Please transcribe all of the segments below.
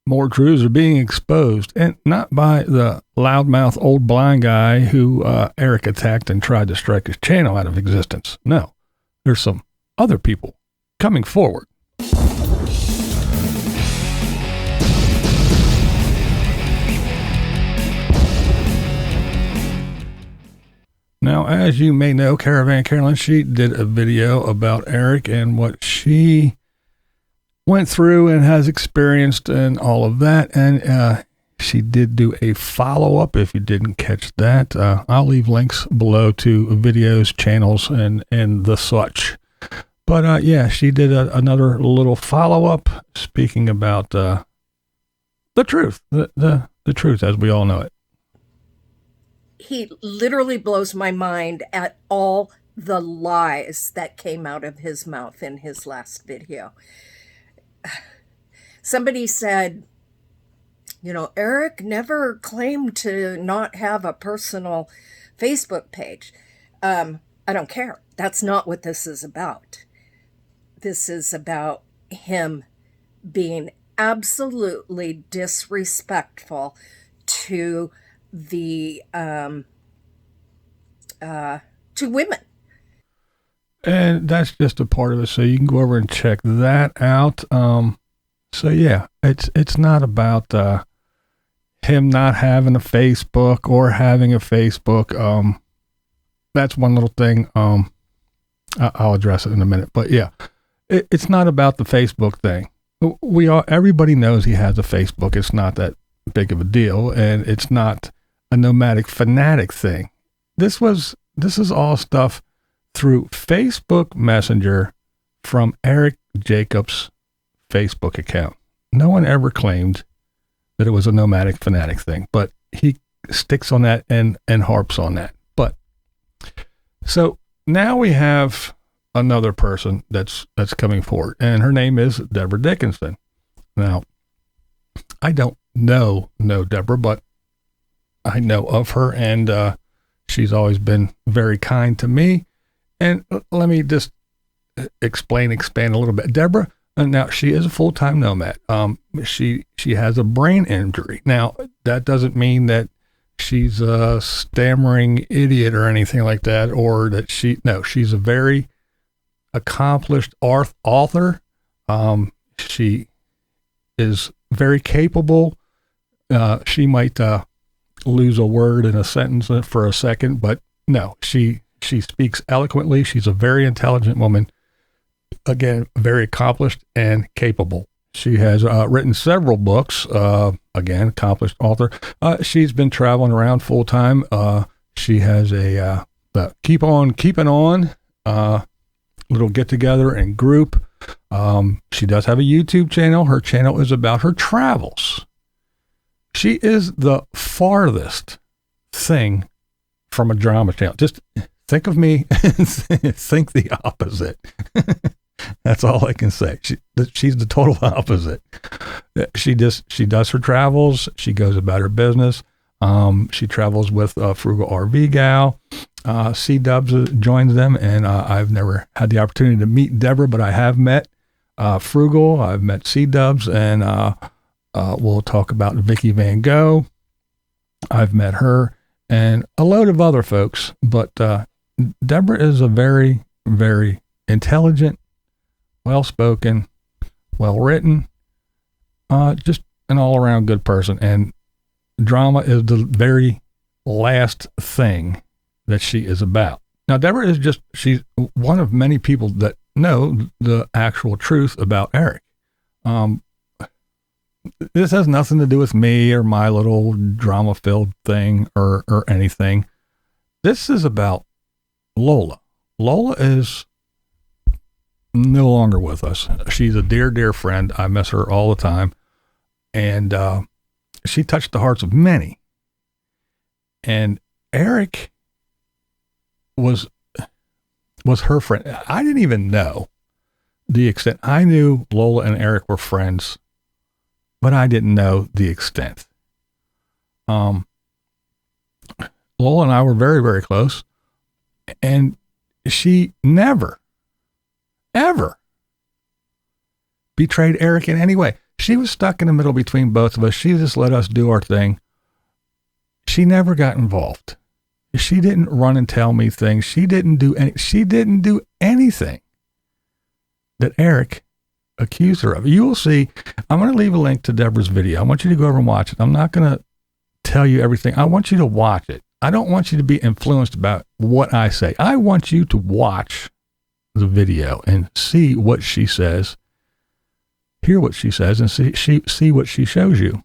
more truths are being exposed, and not by the loudmouth old blind guy who Eric attacked and tried to strike his channel out of existence. No, there's some other people coming forward. Now, as you may know, Caravan Carolyn, she did a video about Eric and what she went through and has experienced and all of that. And she did do a follow-up. If you didn't catch that, I'll leave links below to videos, channels, and the such. But yeah, she did another little follow-up speaking about the truth, the truth as we all know it. He literally blows my mind at all the lies that came out of his mouth in his last video. Somebody said, you know, Eric never claimed to not have a personal Facebook page. I don't care. That's not what this is about. This is about him being absolutely disrespectful to the to women. And that's just a part of it. So you can go over and check that out. So yeah, it's not about him not having a Facebook or having a Facebook. That's one little thing. I'll address it in a minute. But yeah, it's not about the Facebook thing. Everybody knows he has a Facebook. It's not that big of a deal, and it's not a nomadic fanatic thing. This is all stuff through Facebook Messenger from Eric Jacobs' Facebook account. No one ever claimed that it was a nomadic fanatic thing, but he sticks on that and harps on that. But so now we have another person that's coming forward, and her name is Debra Dickinson. Now, I don't know Debra, but I know of her, and she's always been very kind to me. And let me just expand a little bit. Debra, now she is a full-time nomad. She has a brain injury. Now, that doesn't mean that she's a stammering idiot or anything like that, or that she's a very accomplished author. She is very capable. She might lose a word in a sentence for a second, but no, she speaks eloquently. She's a very intelligent woman. Again, very accomplished and capable. She has written several books. Again, accomplished author. She's been traveling around full time. She has a Keep On Keeping On little get together and group. She does have a YouTube channel. Her channel is about her travels. She is the farthest thing from a drama channel. Just think of me and think the opposite. That's all I can say. She's the total opposite. She does her travels. She goes about her business. She travels with Frugal RV Gal. C-Dubs joins them, and I've never had the opportunity to meet Debra, but I have met Frugal. I've met C-Dubs, and we'll talk about Vicky Van Gogh. I've met her and a load of other folks, but Debra is a very, very intelligent, well-spoken, well-written, just an all-around good person. And drama is the very last thing that she is about. Now, Debra is she's one of many people that know the actual truth about Eric. This has nothing to do with me or my little drama-filled thing or anything. This is about Lola. Lola is no longer with us. She's a dear, dear friend. I miss her all the time. And she touched the hearts of many. And Eric was her friend. I didn't even know the extent. I knew Lola and Eric were friends, but I didn't know the extent. Lola and I were very, very close, and she never, ever betrayed Eric in any way. She was stuck in the middle between both of us. She just let us do our thing. She never got involved. She didn't run and tell me things. She didn't do anything that Eric accused her of. You will see. I'm going to leave a link to Debra's video. I want you to go over and watch it. I'm not going to tell you everything. I want you to watch it. I don't want you to be influenced about what I say. I want you to watch the video and see what she says, hear what she says, and see what she shows you.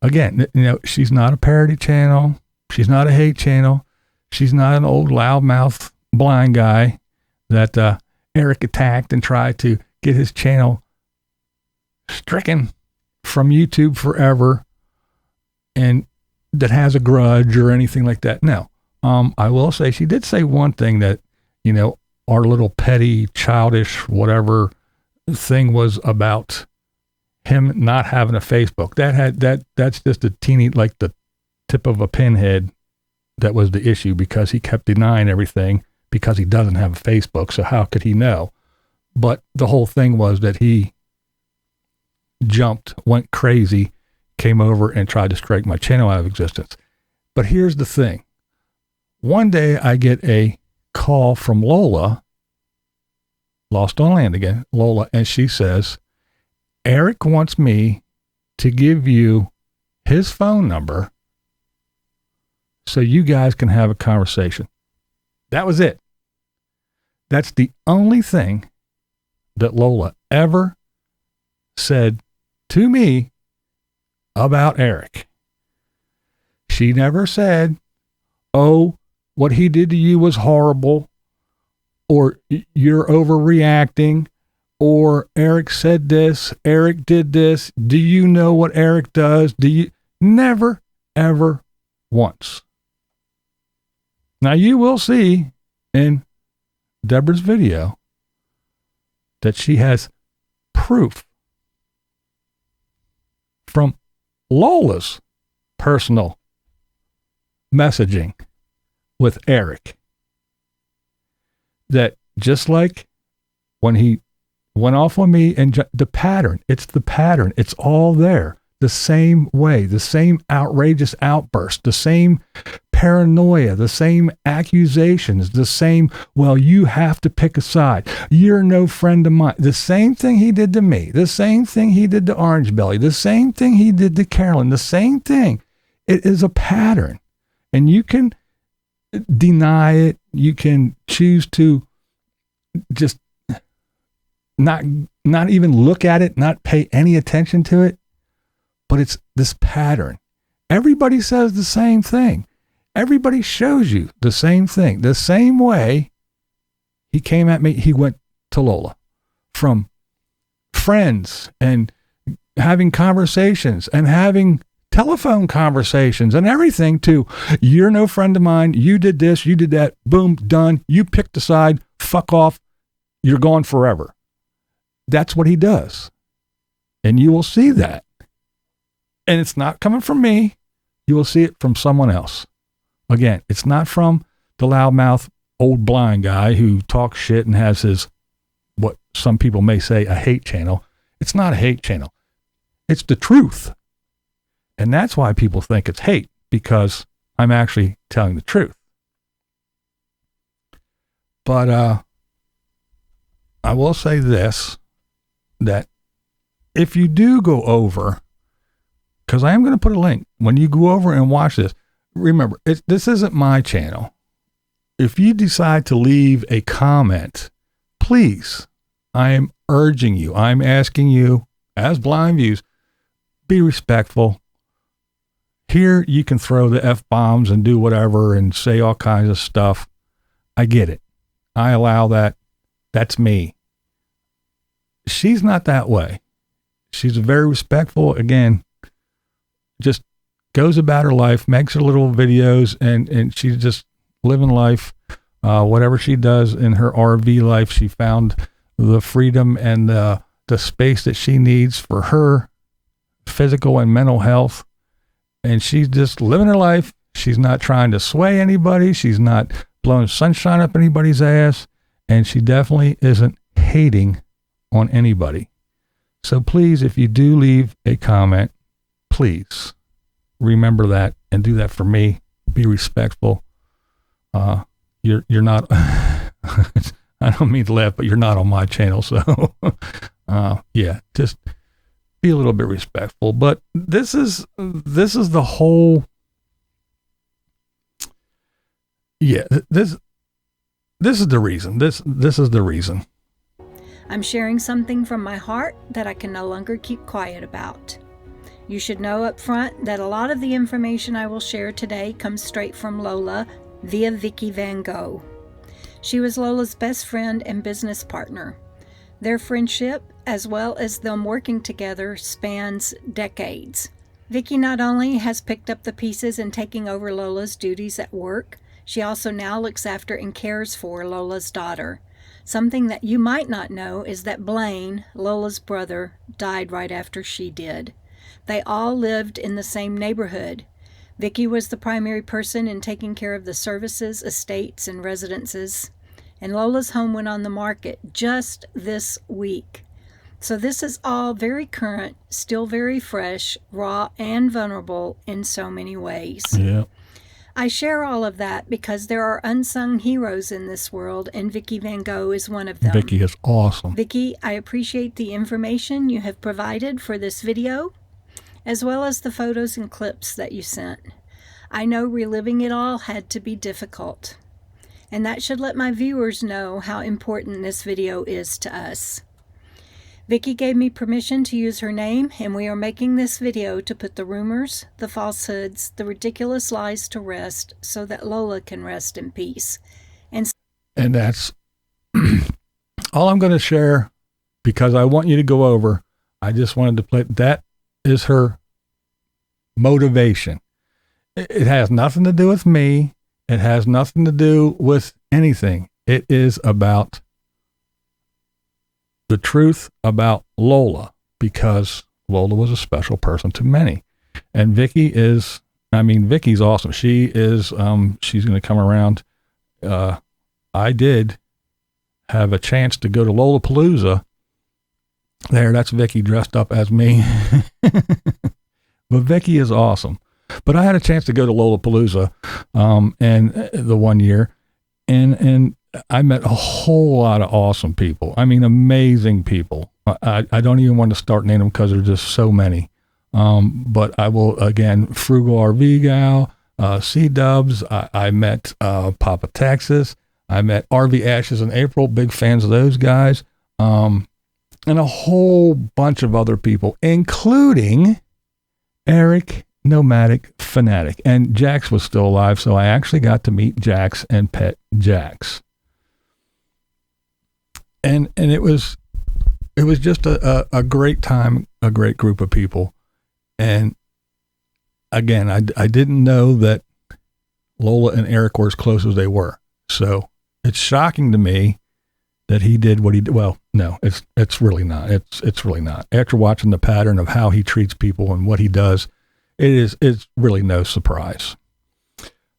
Again, she's not a parody channel. She's not a hate channel. She's not an old loudmouth blind guy that Eric attacked and tried to get his channel stricken from YouTube forever, and that has a grudge or anything like that. No. I will say she did say one thing that, our little petty, childish, whatever thing was about him not having a Facebook. That's just a teeny, like the tip of a pinhead. That was the issue, because he kept denying everything because he doesn't have a Facebook. So how could he know? But the whole thing was that he went crazy, came over and tried to strike my channel out of existence. But here's the thing. One day I get a call from Lola, Lost on Land again, Lola, and she says, Eric wants me to give you his phone number so you guys can have a conversation. That was it. That's the only thing that Lola ever said to me about Eric. She never said, oh, what he did to you was horrible, or you're overreacting, or Eric said this, Eric did this. Do you know what Eric does? Never, ever once. Now you will see in Debra's video that she has proof from Lola's personal messaging with Eric that just like when he went off on me, and the pattern, it's all there. The same way, the same outrageous outburst, the same paranoia, the same accusations, the same, well, you have to pick a side. You're no friend of mine. The same thing he did to me, the same thing he did to Orange Belly, the same thing he did to Carolyn, the same thing. It is a pattern. And you can deny it. You can choose to just not even look at it, not pay any attention to it. But it's this pattern. Everybody says the same thing. Everybody shows you the same thing. The same way he came at me, he went to Lola. From friends and having conversations and having telephone conversations and everything to, you're no friend of mine. You did this, you did that. Boom, done. You picked a side. Fuck off. You're gone forever. That's what he does. And you will see that. And it's not coming from me. You will see it from someone else. Again, it's not from the loudmouth old blind guy who talks shit and has his, what some people may say, a hate channel. It's not a hate channel. It's the truth. And that's why people think it's hate, because I'm actually telling the truth. But I will say this, that if you do go over, because I am going to put a link. When you go over and watch this, remember, this isn't my channel. If you decide to leave a comment, please, I am urging you, I'm asking you, as BlindViews, be respectful. Here you can throw the F-bombs and do whatever and say all kinds of stuff. I get it. I allow that. That's me. She's not that way. She's very respectful. Again, just goes about her life, makes her little videos, and she's just living life. Whatever she does in her RV life, she found the freedom and the space that she needs for her physical and mental health. And she's just living her life. She's not trying to sway anybody. She's not blowing sunshine up anybody's ass. And she definitely isn't hating on anybody. So please, if you do leave a comment, please remember that and do that for me. Be respectful. You're not, I don't mean to laugh, but you're not on my channel. So, yeah, just be a little bit respectful. But this is the whole, yeah, this is the reason. This is the reason. I'm sharing something from my heart that I can no longer keep quiet about. You should know up front that a lot of the information I will share today comes straight from Lola via Vicky Van Gogh. She was Lola's best friend and business partner. Their friendship, as well as them working together, spans decades. Vicky not only has picked up the pieces in taking over Lola's duties at work, she also now looks after and cares for Lola's daughter. Something that you might not know is that Blaine, Lola's brother, died right after she did. They all lived in the same neighborhood. Vicky was the primary person in taking care of the services, estates, and residences. And Lola's home went on the market just this week. So this is all very current, still very fresh, raw, and vulnerable in so many ways. Yeah. I share all of that because there are unsung heroes in this world, and Vicky Van Gogh is one of them. Vicky is awesome. Vicky, I appreciate the information you have provided for this video, as well as the photos and clips that you sent. I know reliving it all had to be difficult, and that should let my viewers know how important this video is to us. Vicky gave me permission to use her name, and we are making this video to put the rumors, the falsehoods, the ridiculous lies to rest so that Lola can rest in peace. And that's all I'm going to share, because I want you to go over. I just wanted to play. That is her motivation. It has nothing to do with me. It has nothing to do with anything. It is about the truth about Lola, because Lola was a special person to many. And Vicky is, Vicky's awesome. She is, she's going to come around. I did have a chance to go to Lollapalooza. That's Vicky dressed up as me. But Vicky is awesome. But I had a chance to go to Lollapalooza, and the one year, and I met a whole lot of awesome people. Amazing people. I don't even want to start naming them because there's just so many. But I will, again, Frugal RV Gal, C-Dubs. I met Papa Texas. I met RV Ashes in April. Big fans of those guys. And a whole bunch of other people, including Eric Nomadic Fanatic. And Jax was still alive, so I actually got to meet Jax and pet Jax. And it was just a great time, a great group of people. And again, I didn't know that Lola and Eric were as close as they were. So it's shocking to me that he did what he did. Well, no, it's really not. It's really not. After watching the pattern of how he treats people and what he does, it's really no surprise.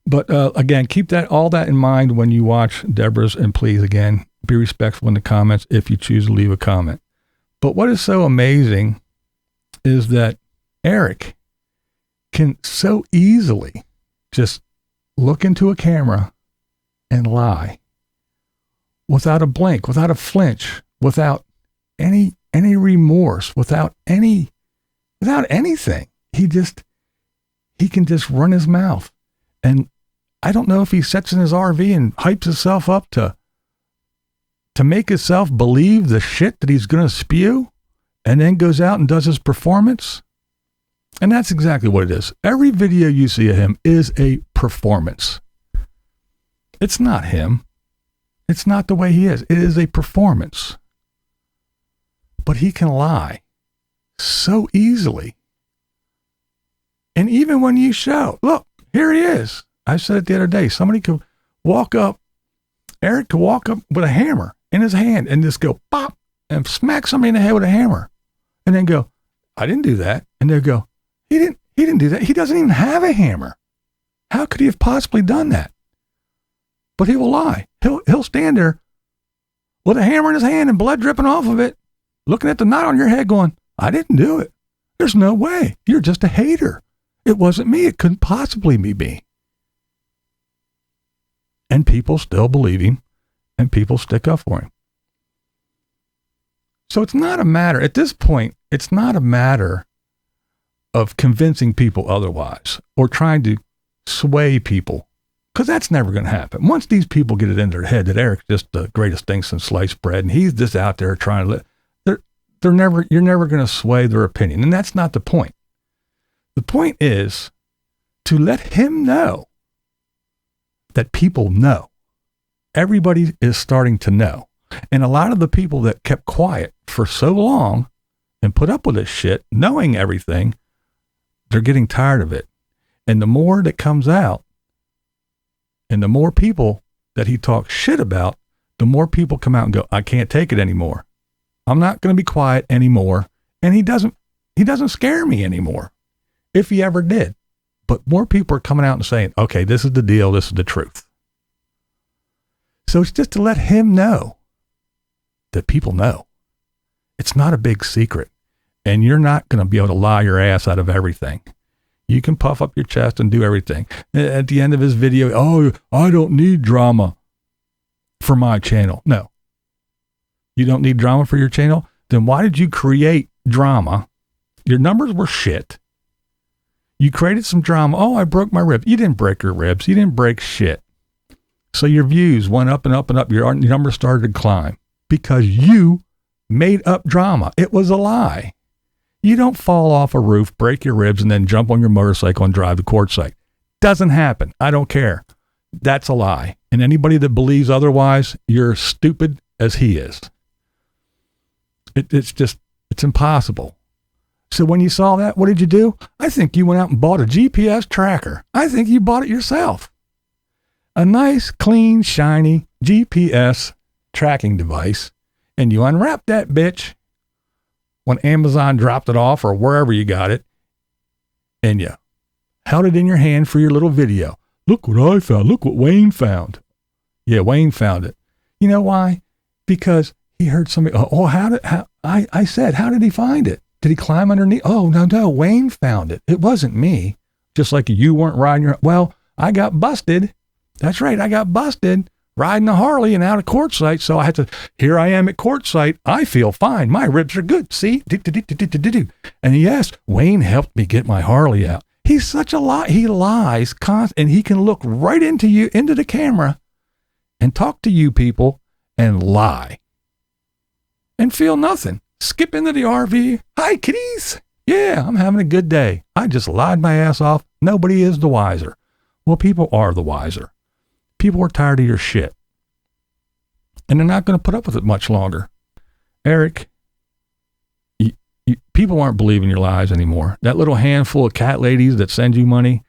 But again, keep all that in mind when you watch Debra's, and please, again, be respectful in the comments if you choose to leave a comment. But what is so amazing is that Eric can so easily just look into a camera and lie without a blink, without a flinch, without any remorse, without anything. He can just run his mouth. And I don't know if he sits in his RV and hypes himself up to make himself believe the shit that he's going to spew, and then goes out and does his performance. And that's exactly what it is. Every video you see of him is a performance. It's not him. It's not the way he is. It is a performance. But he can lie so easily. And even when you show, look, here he is. I said it the other day. Somebody could walk up, Eric could walk up with a hammer in his hand and just go pop and smack somebody in the head with a hammer, and then go, I didn't do that. And they'll go, he didn't do that. He doesn't even have a hammer. How could he have possibly done that? But he will lie. He'll stand there with a hammer in his hand and blood dripping off of it, looking at the knot on your head going, I didn't do it. There's no way. You're just a hater. It wasn't me. It couldn't possibly be me. And people still believe him, and people stick up for him. So it's not a matter, at this point, it's not a matter of convincing people otherwise or trying to sway people, because that's never going to happen. Once these people get it in their head that Eric's just the greatest thing since sliced bread, and he's just out there trying to you're never going to sway their opinion. And that's not the point. The point is to let him know that people know. Everybody is starting to know. And a lot of the people that kept quiet for so long and put up with this shit, knowing everything, they're getting tired of it. And the more that comes out, and the more people that he talks shit about, the more people come out and go, I can't take it anymore. I'm not going to be quiet anymore. And he doesn't scare me anymore, if he ever did. But more people are coming out and saying, okay, this is the deal. This is the truth. So it's just to let him know that people know. It's not a big secret. And you're not going to be able to lie your ass out of everything. You can puff up your chest and do everything. At the end of his video, oh, I don't need drama for my channel. No. You don't need drama for your channel? Then why did you create drama? Your numbers were shit. You created some drama. Oh, I broke my rib. You didn't break your ribs. You didn't break shit. So your views went up and up and up. Your numbers started to climb because you made up drama. It was a lie. You don't fall off a roof, break your ribs, and then jump on your motorcycle and drive to quartzsite. Doesn't happen. I don't care. That's a lie. And anybody that believes otherwise, you're stupid as he is. It's impossible. So when you saw that, what did you do? I think you went out and bought a GPS tracker. I think you bought it yourself. A nice, clean, shiny GPS tracking device. And you unwrapped that bitch when Amazon dropped it off or wherever you got it. And you held it in your hand for your little video. Look what I found. Look what Wayne found. Yeah, Wayne found it. You know why? Because he heard somebody, I said, how did he find it? Did he climb underneath? Oh, no, Wayne found it. It wasn't me. Just like you weren't riding your, well, I got busted. That's right. I got busted riding a Harley and out of quartzsite. So I had to, here I am at quartzsite. I feel fine. My ribs are good. See? And yes, Wayne helped me get my Harley out. He's such a lie. He lies and he can look right into you, into the camera and talk to you people and lie and feel nothing. Skip into the RV. Hi, kitties. Yeah, I'm having a good day. I just lied my ass off. Nobody is the wiser. Well, people are the wiser. People are tired of your shit. And they're not going to put up with it much longer. Eric, people aren't believing your lies anymore. That little handful of cat ladies that send you money,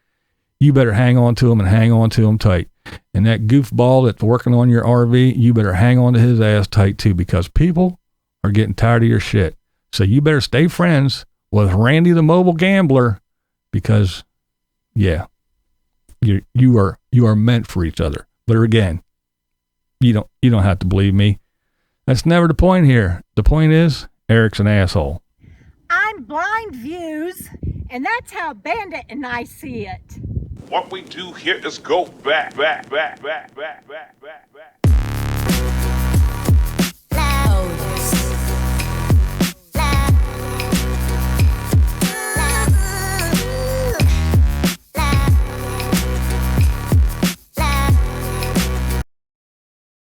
you better hang on to them and hang on to them tight. And that goofball that's working on your RV, you better hang on to his ass tight too, because people are getting tired of your shit. So you better stay friends with Randy the mobile gambler, because yeah, you are meant for each other. But again, you don't have to believe me. That's never the point here. The point is Eric's an asshole. I'm BlindViews, and that's how Bandit and I see it. What we do here is go back.